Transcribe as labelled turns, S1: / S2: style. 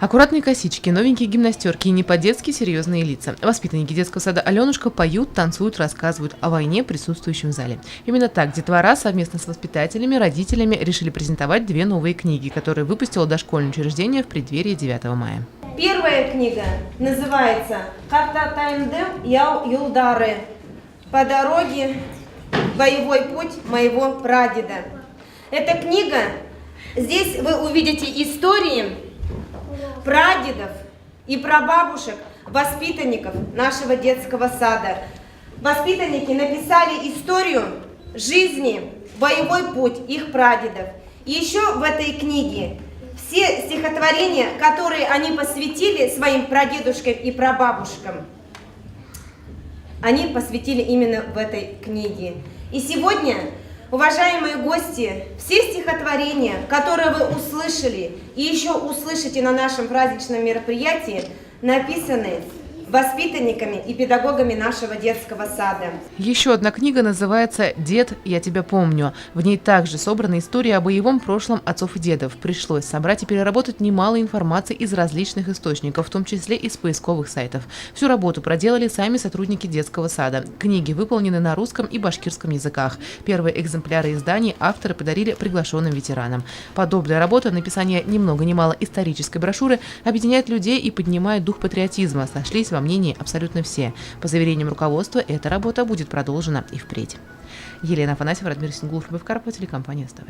S1: Аккуратные косички, новенькие гимнастерки и не по-детски серьезные лица. Воспитанники детского сада «Аленушка» поют, танцуют, рассказывают о войне, присутствующем в зале. Именно так детвора совместно с воспитателями, родителями решили презентовать две новые книги, которые выпустило дошкольное учреждение в преддверии 9 мая.
S2: Первая книга называется «Карта Таймдем Яу Юлдары. По дороге боевой путь моего прадеда». Эта книга, здесь вы увидите истории прадедов и прабабушек, воспитанников нашего детского сада. Воспитанники написали историю жизни, боевой путь их прадедов. И еще в этой книге все стихотворения, которые они посвятили своим прадедушкам и прабабушкам, они посвятили именно в этой книге. И сегодня, уважаемые гости, все стихотворения, которые вы услышали и еще услышите на нашем праздничном мероприятии, написаны воспитанниками и педагогами нашего детского сада.
S1: Еще одна книга называется «Дед, я тебя помню». В ней также собраны истории о боевом прошлом отцов и дедов. Пришлось собрать и переработать немало информации из различных источников, в том числе из поисковых сайтов. Всю работу проделали сами сотрудники детского сада. Книги выполнены на русском и башкирском языках. Первые экземпляры изданий авторы подарили приглашенным ветеранам. Подобная работа, написание ни много ни мало исторической брошюры, объединяет людей и поднимает дух патриотизма. Сошлись во мнении абсолютно все. По заверениям руководства, эта работа будет продолжена и впредь. Елена Афанасьева, Радмир Сингулов, Любовь Карпова, телекомпания СТВ.